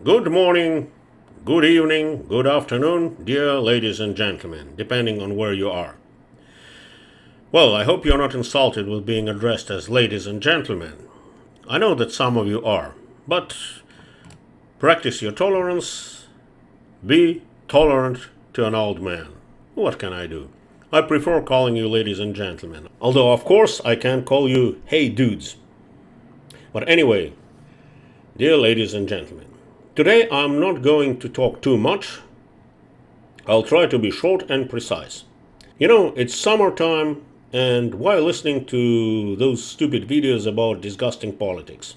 Good morning, good evening, good afternoon, dear ladies and gentlemen, depending on where you are. Well, I hope you're not insulted with being addressed as ladies and gentlemen. I know that some of you are, but practice your tolerance. Be tolerant to an old man. What can I do? I prefer calling you ladies and gentlemen. Although, of course, I can call you hey dudes. But anyway, dear ladies and gentlemen, today I'm not going to talk too much. I'll try to be short and precise. It's summertime, and while listening to those stupid videos about disgusting politics,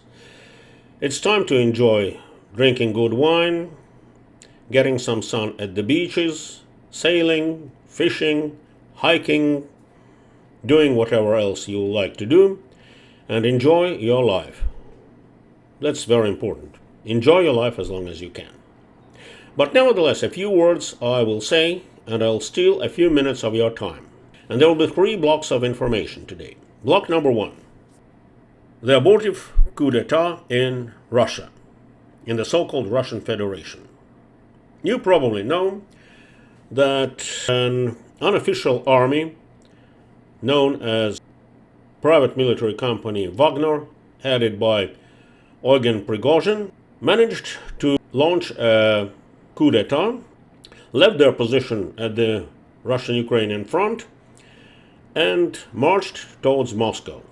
it's time to enjoy drinking good wine, getting some sun at the beaches, sailing, fishing, hiking, doing whatever else you like to do, and enjoy your life. That's very important. Enjoy your life as long as you can. But nevertheless, a few words I will say, and I'll steal a few minutes of your time. And there will be 3 blocks of information today. Block number 1: the abortive coup d'etat in Russia, in the so-called Russian Federation. You probably know that an unofficial army known as private military company Wagner, headed by Prigozhin, managed to launch a coup d'etat, left their position at the Russian-Ukrainian front, and marched towards Moscow.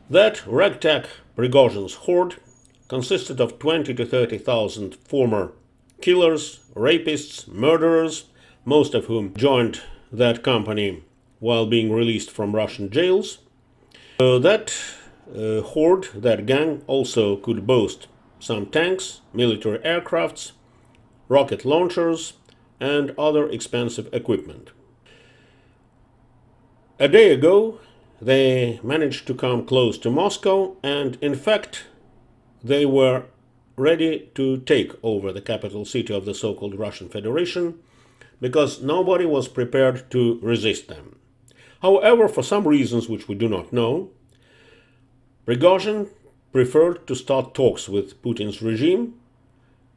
That ragtag Prigozhin's horde consisted of 20 to 30,000 former killers, rapists, murderers, most of whom joined that company while being released from Russian jails. That horde, that gang, also could boast some tanks, military aircrafts, rocket launchers, and other expensive equipment. A day ago, they managed to come close to Moscow, and in fact, they were ready to take over the capital city of the so-called Russian Federation, because nobody was prepared to resist them. However, for some reasons which we do not know, Prigozhin preferred to start talks with Putin's regime,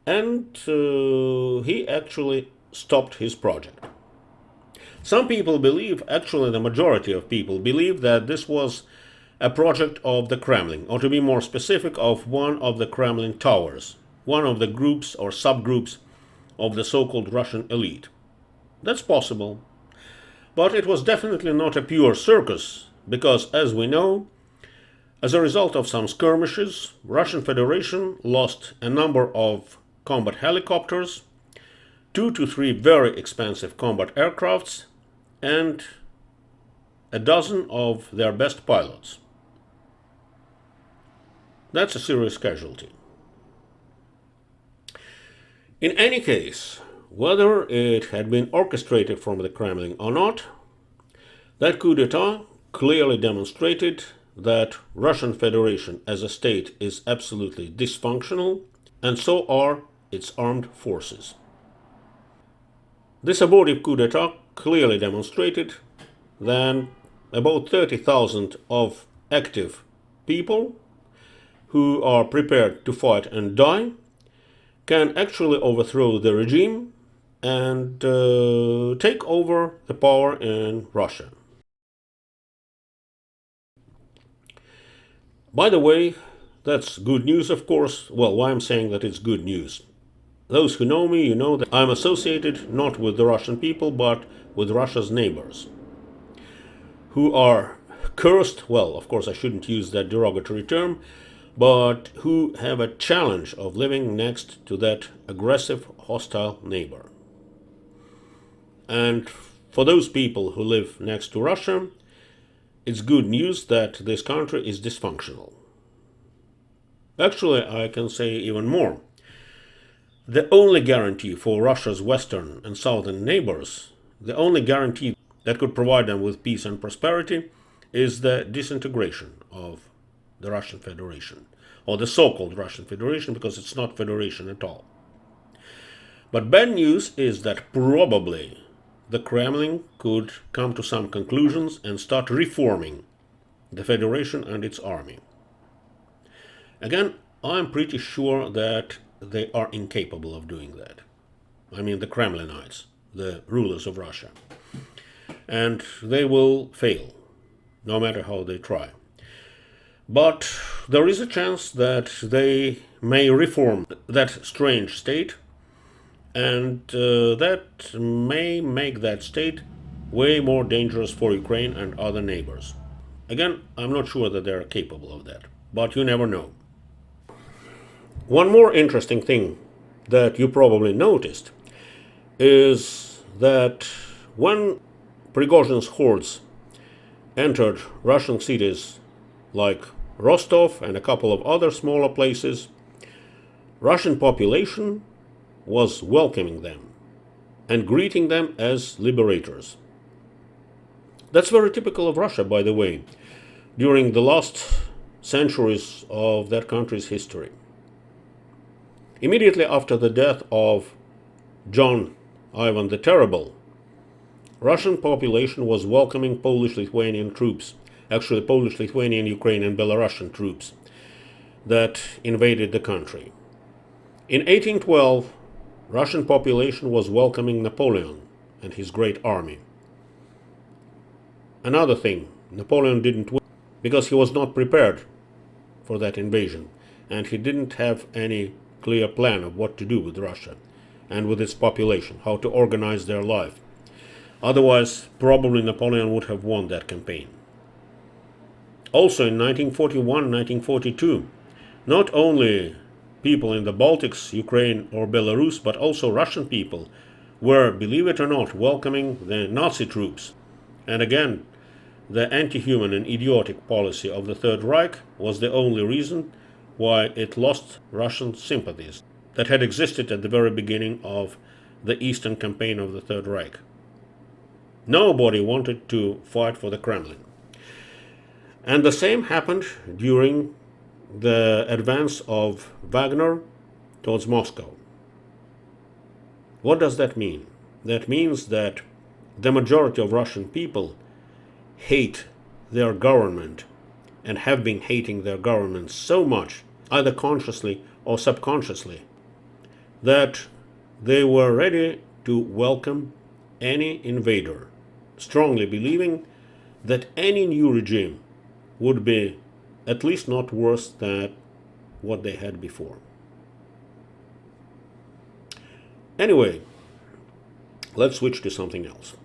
and he actually stopped his project. Some people believe, actually the majority of people believe, that this was a project of the Kremlin, or to be more specific, of one of the Kremlin towers, one of the groups or subgroups of the so-called Russian elite. That's possible. But it was definitely not a pure circus, because as we know, as a result of some skirmishes, Russian Federation lost a number of combat helicopters, 2 to 3 very expensive combat aircrafts, and a dozen of their best pilots. That's a serious casualty. In any case, whether it had been orchestrated from the Kremlin or not, that coup d'etat clearly demonstrated that Russian Federation as a state is absolutely dysfunctional, and so are its armed forces. This abortive coup d'etat clearly demonstrated that about 30,000 of active people who are prepared to fight and die can actually overthrow the regime and take over the power in Russia. By the way, that's good news, of course. Well, why I'm saying that it's good news? Those who know me, you know that I'm associated not with the Russian people, but with Russia's neighbors, who are cursed, well, of course I shouldn't use that derogatory term, but who have a challenge of living next to that aggressive, hostile neighbor. And for those people who live next to Russia, it's good news that this country is dysfunctional. Actually, I can say even more. The only guarantee for Russia's western and southern neighbors, the only guarantee that could provide them with peace and prosperity, is the disintegration of the Russian Federation, or the so-called Russian Federation, because it's not federation at all. But bad news is that probably the Kremlin could come to some conclusions and start reforming the Federation and its army. Again, I'm pretty sure that they are incapable of doing that. I mean the Kremlinites, the rulers of Russia. And they will fail, no matter how they try. But there is a chance that they may reform that strange state, and that may make that state way more dangerous for Ukraine and other neighbors. Again, I'm not sure that they're capable of that, but you never know. One more interesting thing that you probably noticed is that when Prigozhin's hordes entered Russian cities like Rostov and a couple of other smaller places, Russian population was welcoming them and greeting them as liberators. That's very typical of Russia, by the way, during the last centuries of that country's history. Immediately after the death of John Ivan the Terrible, Russian population was welcoming Polish-Lithuanian troops, actually Polish-Lithuanian, Ukrainian, Belarusian troops that invaded the country. In 1812, Russian population was welcoming Napoleon and his great army. Another thing, Napoleon didn't win because he was not prepared for that invasion, and he didn't have any clear plan of what to do with Russia and with its population, how to organize their life. Otherwise, probably Napoleon would have won that campaign. Also in 1941-1942, not only people in the Baltics, Ukraine or Belarus, but also Russian people were, believe it or not, welcoming the Nazi troops. And again, the anti-human and idiotic policy of the Third Reich was the only reason why it lost Russian sympathies that had existed at the very beginning of the Eastern campaign of the Third Reich. Nobody wanted to fight for the Kremlin. And the same happened during the advance of Wagner towards Moscow. What does that mean? That means that the majority of Russian people hate their government and have been hating their government so much, either consciously or subconsciously, that they were ready to welcome any invader, strongly believing that any new regime would be at least not worse than what they had before. Anyway, let's switch to something else.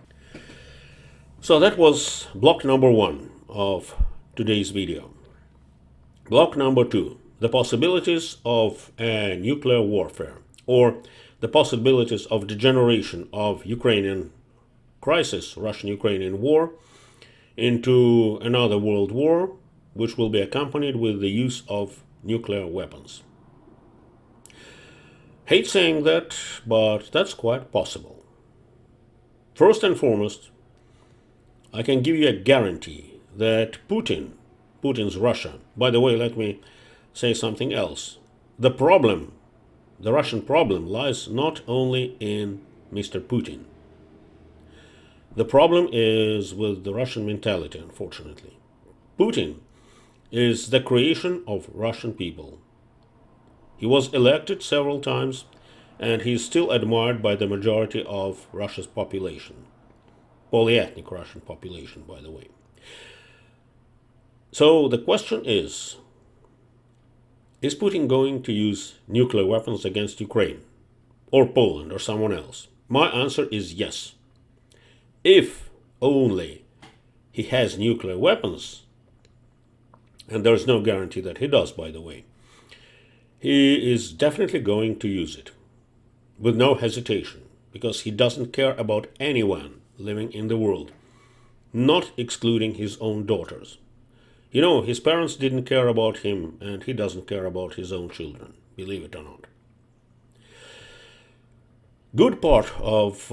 So that was block number 1 of today's video. Block number 2, the possibilities of a nuclear warfare, or the possibilities of degeneration of Ukrainian crisis, Russian-Ukrainian war, into another world war, which will be accompanied with the use of nuclear weapons. Hate saying that, but that's quite possible. First and foremost, I can give you a guarantee that Putin's Russia, by the way, let me say something else. The Russian problem lies not only in Mr. Putin. The problem is with the Russian mentality, unfortunately. Putin is the creation of Russian people. He was elected several times, and he is still admired by the majority of Russia's population. Polyethnic Russian population, by the way. So the question is Putin going to use nuclear weapons against Ukraine, or Poland, or someone else? My answer is yes. If only he has nuclear weapons, and there's no guarantee that he does, by the way, he is definitely going to use it with no hesitation, because he doesn't care about anyone living in the world, not excluding his own daughters. You know, his parents didn't care about him, and he doesn't care about his own children, believe it or not. Good part of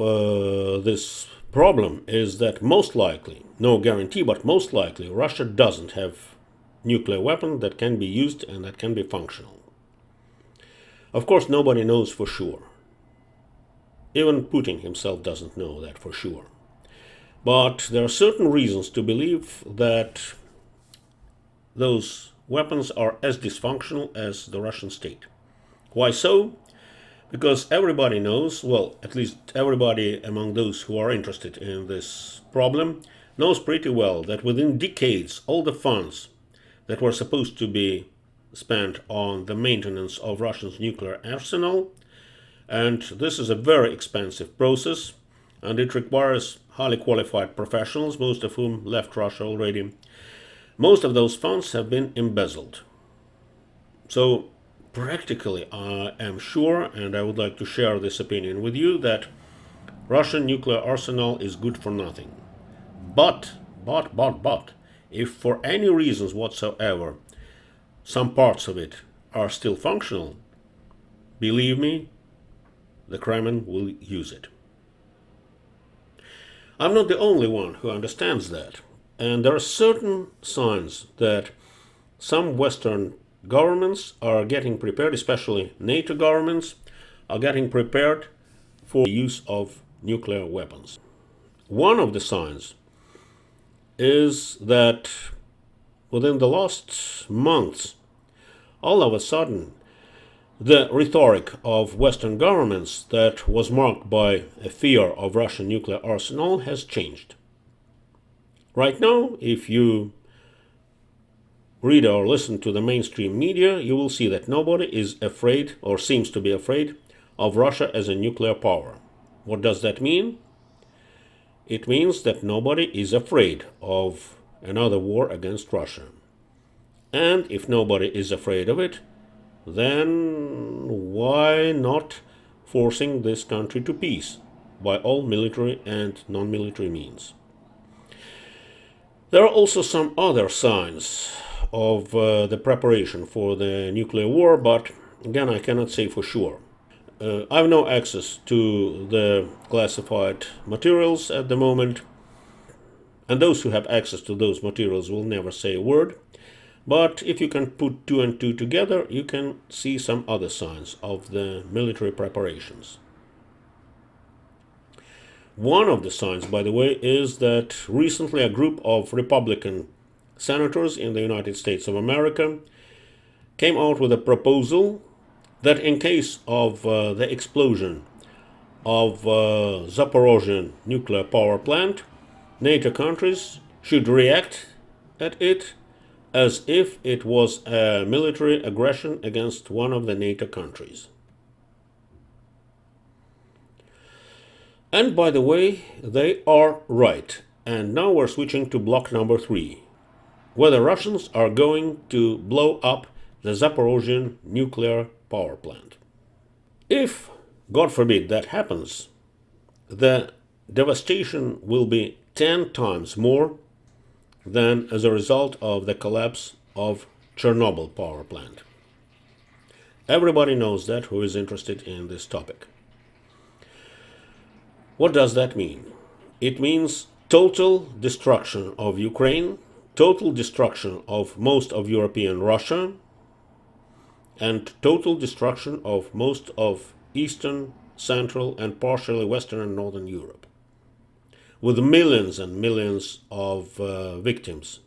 this problem is that most likely, no guarantee, but most likely, Russia doesn't have nuclear weapon that can be used and that can be functional. Of course, nobody knows for sure. Even Putin himself doesn't know that for sure. But there are certain reasons to believe that those weapons are as dysfunctional as the Russian state. Why so? Because everybody knows, well, at least everybody among those who are interested in this problem, knows pretty well that within decades all the funds that were supposed to be spent on the maintenance of Russia's nuclear arsenal, and this is a very expensive process, and it requires highly qualified professionals, most of whom left Russia already. Most of those funds have been embezzled. So practically, I am sure, and I would like to share this opinion with you, that Russian nuclear arsenal is good for nothing. But, if for any reasons whatsoever some parts of it are still functional, believe me, the Kremlin will use it. I'm not the only one who understands that, and there are certain signs that some Western governments are getting prepared, especially NATO governments, are getting prepared for the use of nuclear weapons. One of the signs is that within the last months, all of a sudden, the rhetoric of Western governments that was marked by a fear of Russian nuclear arsenal has changed. Right now, if you read or listen to the mainstream media, you will see that nobody is afraid or seems to be afraid of Russia as a nuclear power. What does that mean? It means that nobody is afraid of another war against Russia. And if nobody is afraid of it, then why not forcing this country to peace by all military and non-military means? There are also some other signs of the preparation for the nuclear war, but again, I cannot say for sure. I have no access to the classified materials at the moment, and those who have access to those materials will never say a word. But if you can put two and two together, you can see some other signs of the military preparations. One of the signs, by the way, is that recently a group of Republican senators in the United States of America came out with a proposal that in case of the explosion of Zaporozhye nuclear power plant, NATO countries should react at it as if it was a military aggression against one of the NATO countries. And by the way, they are right. And now we're switching to block number 3, whether Russians are going to blow up the Zaporozhye nuclear power plant. If, God forbid, that happens, the devastation will be 10 times more than as a result of the collapse of Chernobyl power plant. Everybody knows that who is interested in this topic. What does that mean? It means total destruction of Ukraine, total destruction of most of European Russia, and total destruction of most of Eastern, Central, and partially Western and Northern Europe, with millions and millions of victims,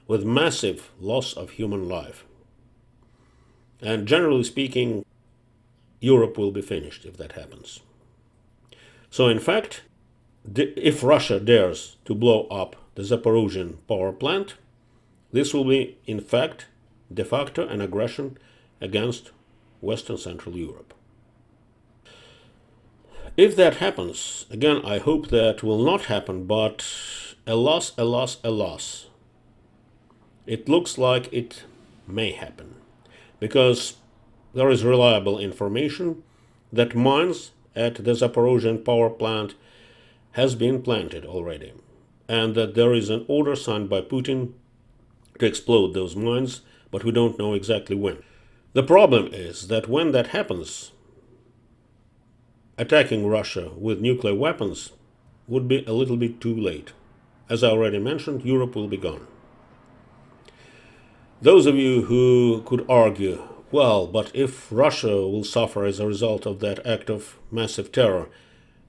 with massive loss of human life. And generally speaking, Europe will be finished if that happens. So in fact, if Russia dares to blow up the Zaporozhye power plant, this will be, in fact, de facto an aggression against Western Central Europe. If that happens, again, I hope that will not happen, but alas, alas, alas, it looks like it may happen, because there is reliable information that mines at the Zaporozhye power plant has been planted already, and that there is an order signed by Putin to explode those mines, but we don't know exactly when. The problem is that when that happens, attacking Russia with nuclear weapons would be a little bit too late. As I already mentioned, Europe will be gone. Those of you who could argue, well, but if Russia will suffer as a result of that act of massive terror,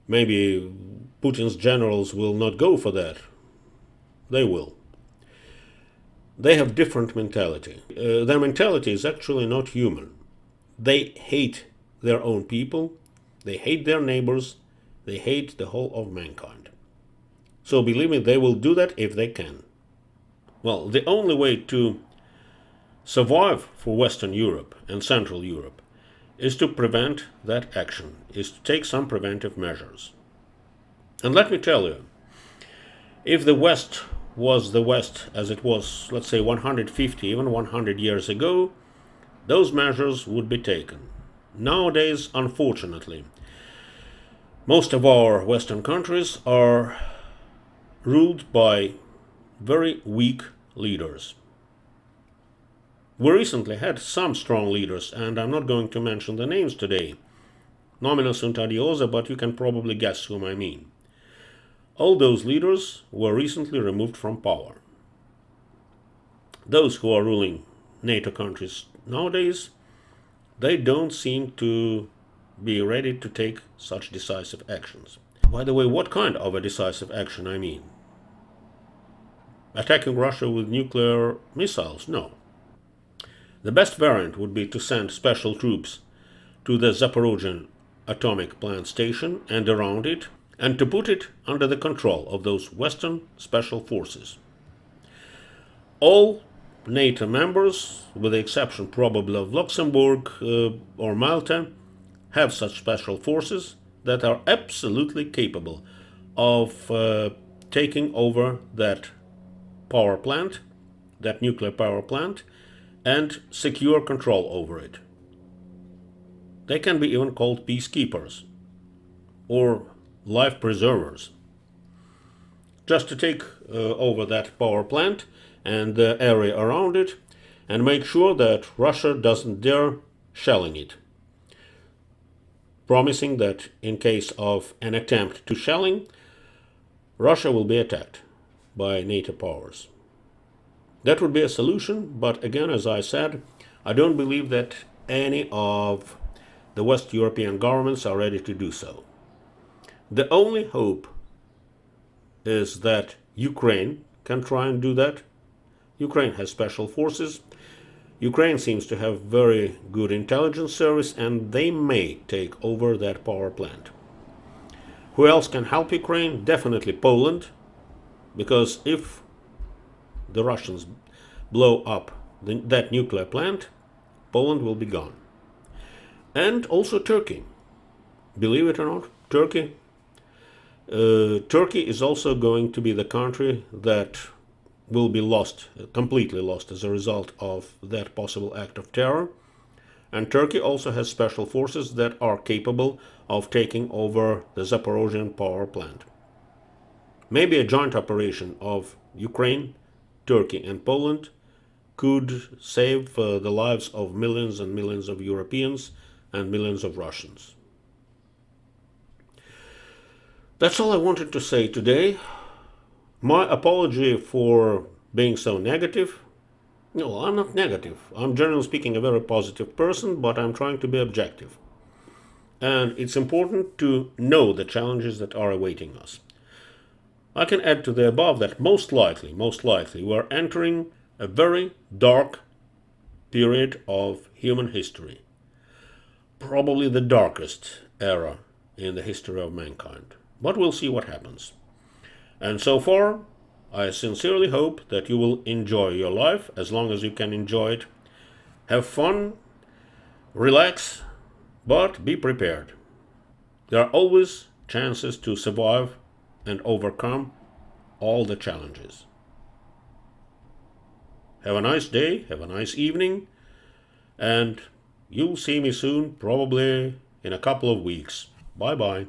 maybe Putin's generals will not go for that. They will. They have different mentality. Their mentality is actually not human. they hate their own people, they hate their neighbors, they hate the whole of mankind. So believe me, they will do that if they can. Well, the only way to survive for Western Europe and Central Europe is to prevent that action, is to take some preventive measures. And let me tell you, if the West was the West as it was, let's say, 150, even 100 years ago, those measures would be taken. Nowadays, unfortunately, most of our Western countries are ruled by very weak leaders. We recently had some strong leaders, and I'm not going to mention the names today. Nomina sunt adiosa, but you can probably guess whom I mean. All those leaders were recently removed from power. Those who are ruling NATO countries nowadays, they don't seem to be ready to take such decisive actions. By the way, what kind of a decisive action I mean? Attacking Russia with nuclear missiles? No. The best variant would be to send special troops to the Zaporozhian atomic plant station and around it, and to put it under the control of those Western special forces. All NATO members, with the exception probably of Luxembourg or Malta, have such special forces that are absolutely capable of taking over that power plant, that nuclear power plant, and secure control over it. They can be even called peacekeepers or life preservers. Just to take over that power plant and the area around it and make sure that Russia doesn't dare shelling it, promising that in case of an attempt to shelling, Russia will be attacked by NATO powers. That would be a solution, but again, as I said, I don't believe that any of the West European governments are ready to do so. The only hope is that Ukraine can try and do that. Ukraine has special forces. Ukraine seems to have very good intelligence service, and they may take over that power plant. Who else can help Ukraine? Definitely Poland, because if the Russians blow up that nuclear plant, Poland will be gone. And also Turkey. Believe it or not, Turkey is also going to be the country that will be lost, completely lost, as a result of that possible act of terror. And Turkey also has special forces that are capable of taking over the Zaporozhian power plant. Maybe a joint operation of Ukraine, Turkey and Poland could save the lives of millions and millions of Europeans and millions of Russians. That's all I wanted to say today. My apology for being so negative. No, I'm not negative. I'm generally speaking a very positive person, but I'm trying to be objective. And it's important to know the challenges that are awaiting us. I can add to the above that most likely, we're entering a very dark period of human history. Probably the darkest era in the history of mankind. But we'll see what happens. And so far, I sincerely hope that you will enjoy your life as long as you can enjoy it. Have fun, relax, but be prepared. There are always chances to survive and overcome all the challenges. Have a nice day, have a nice evening, and you'll see me soon, probably in a couple of weeks. Bye-bye.